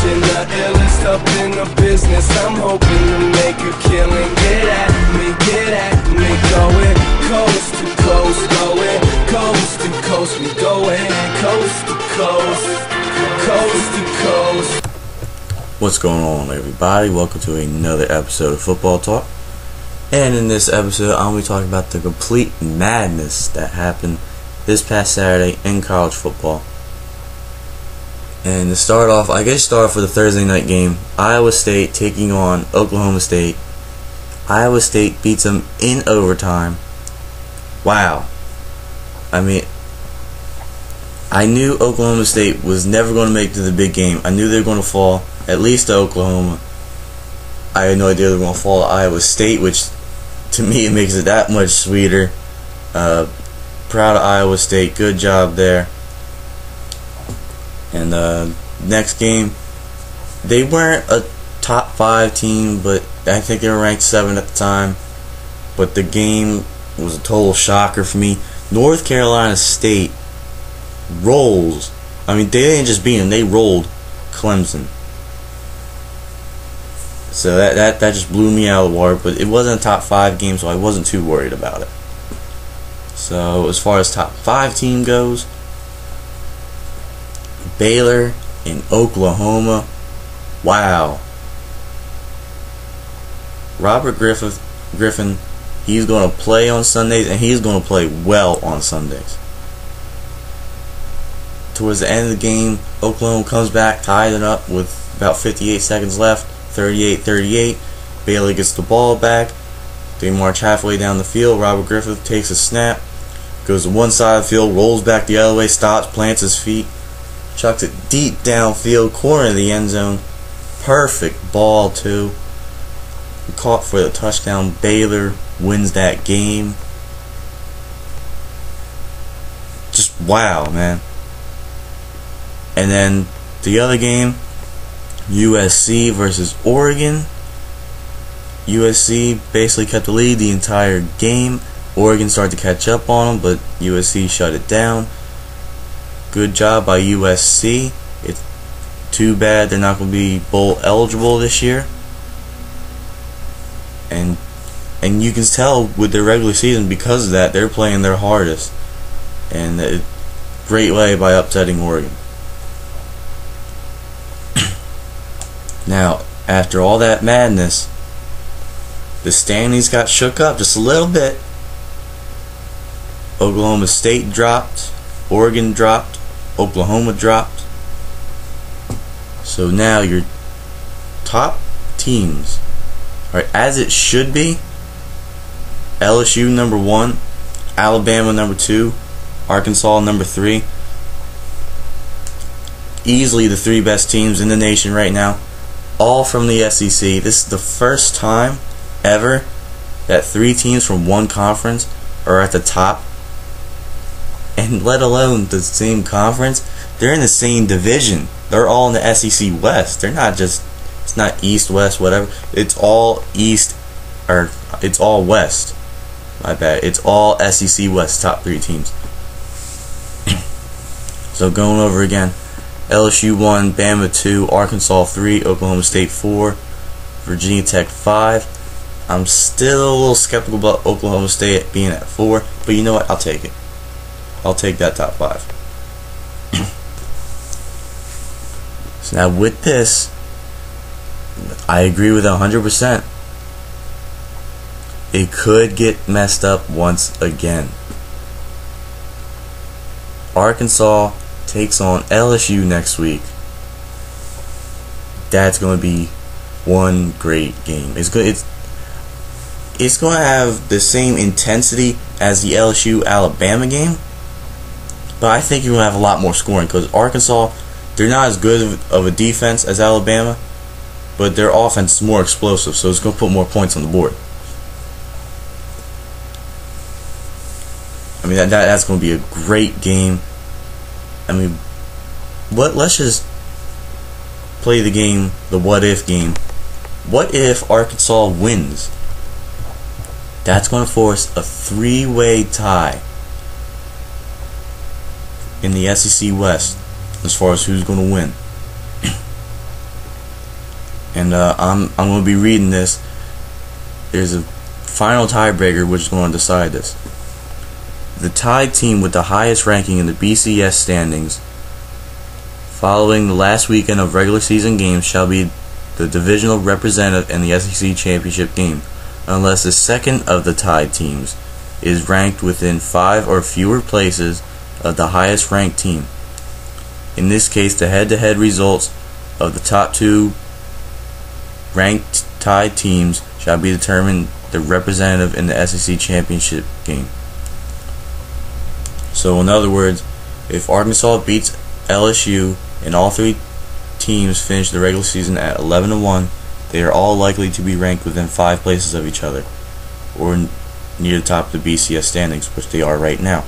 attention, the illest up in the business. I'm hoping to make a killing. Get at me, going coast to coast, going coast to coast. We going coast to coast, coast to coast. What's going on, everybody? Welcome to another episode of Football Talk. And in this episode, I'm going to be talking about the complete madness that happened this past Saturday in college football. And to start off, I guess start for the Thursday night game. Iowa State taking on Oklahoma State. Iowa State beats them in overtime. Wow. I mean, I knew Oklahoma State was never going to make it to the big game. I knew they were going to fall, at least to Oklahoma. I had no idea they were going to fall to Iowa State, which to me it makes it that much sweeter. Proud of Iowa State. Good job there. And next game, they weren't a top 5 team, but I think they were ranked 7 at the time. But the game was a total shocker for me. North Carolina State rolls. I mean, they didn't just beat them, they rolled Clemson. So that just blew me out of the water. But it wasn't a top 5 game, so I wasn't too worried about it. So as far as top 5 team goes, Baylor in Oklahoma. Wow. Robert Griffin, he's going to play on Sundays, and he's going to play well on Sundays. Towards the end of the game, Oklahoma comes back, tied it up with about 58 seconds left, 38-38. Baylor gets the ball back. They march halfway down the field. Robert Griffin takes a snap, goes to one side of the field, rolls back the other way, stops, plants his feet, chucks it deep downfield, corner of the end zone. Perfect ball, too. Caught for the touchdown. Baylor wins that game. Just wow, man. And then the other game, USC versus Oregon. USC basically kept the lead the entire game. Oregon started to catch up on them, but USC shut it down. Good job by USC. It's too bad they're not going to be bowl eligible this year. And you can tell with their regular season, because of that, they're playing their hardest. And a great way by upsetting Oregon. Now, after all that madness, the standings got shook up just a little bit. Oklahoma State dropped, Oregon dropped, Oklahoma dropped. So now your top teams are, as it should be, LSU number 1, Alabama number 2, Arkansas number 3. Easily the 3 best teams in the nation right now. All from the SEC. This is the first time ever that 3 teams from one conference are at the top. And let alone the same conference, they're in the same division. They're all in the SEC West. They're not just, it's not East, West, whatever. It's all East, or it's all West. My bad. It's all SEC West, top 3 teams. So going over again. LSU 1, Bama 2, Arkansas 3, Oklahoma State 4, Virginia Tech 5. I'm still a little skeptical about Oklahoma State being at 4, but you know what? I'll take it. I'll take that top 5. So now with this, I agree with 100%. It could get messed up once again. Arkansas takes on LSU next week. That's going to be one great game. It's going to have the same intensity as the LSU Alabama game, but I think you're going to have a lot more scoring because Arkansas, they're not as good of a defense as Alabama, but their offense is more explosive, so it's going to put more points on the board. I mean, that's going to be a great game. I mean, let's just play the game, the what-if game. What if Arkansas wins? That's going to force a 3-way tie in the SEC West as far as who's going to win. And I'm going to be reading this. There's a final tiebreaker which is going to decide this. The tied team with the highest ranking in the BCS standings following the last weekend of regular season games shall be the divisional representative in the SEC championship game, unless the second of the tied teams is ranked within 5 or fewer places of the highest ranked team. In this case, the head-to-head results of the top 2 ranked tied teams shall be determined the representative in the SEC championship game. So in other words, if Arkansas beats LSU and all 3 teams finish the regular season at 11-1, they are all likely to be ranked within 5 places of each other, or near the top of the BCS standings, which they are right now.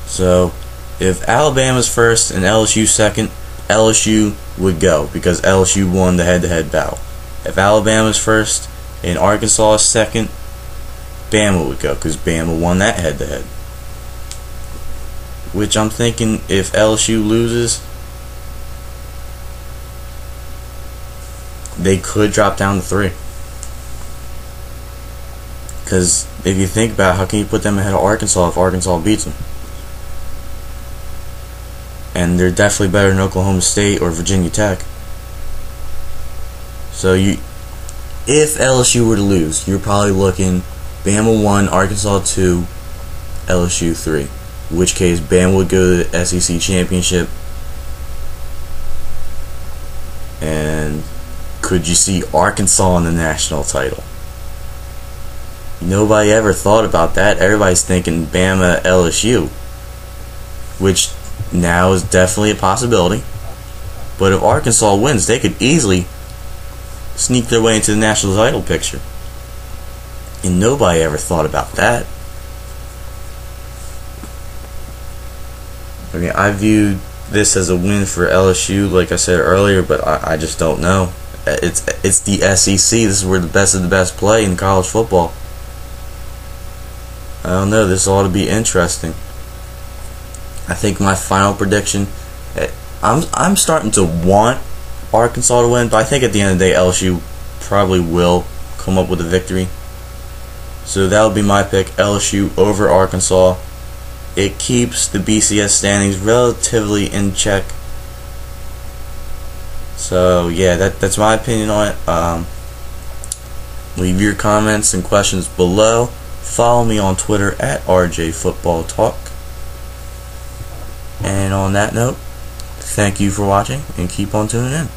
So, if Alabama's first and LSU second, LSU would go because LSU won the head-to-head battle. If Alabama's first and Arkansas is second, Bama would go because Bama won that head-to-head. Which I'm thinking if LSU loses, they could drop down to 3. Because if you think about it, how can you put them ahead of Arkansas if Arkansas beats them? And they're definitely better than Oklahoma State or Virginia Tech. So if LSU were to lose, you're probably looking Bama 1, Arkansas 2, LSU 3. In which case Bama would go to the SEC championship. And could you see Arkansas in the national title? Nobody ever thought about that. Everybody's thinking Bama LSU, which now is definitely a possibility. But if Arkansas wins, they could easily sneak their way into the national title picture. And nobody ever thought about that. I mean, I viewed this as a win for LSU, like I said earlier, but I just don't know. It's the SEC. This is where the best of the best play in college football. I don't know. This ought to be interesting. I think my final prediction, I'm starting to want Arkansas to win, but I think at the end of the day, LSU probably will come up with a victory. So that would be my pick, LSU over Arkansas. It keeps the BCS standings relatively in check. So yeah, that's my opinion on it. Leave your comments and questions below. Follow me on Twitter at RJFootballTalk. And on that note, thank you for watching and keep on tuning in.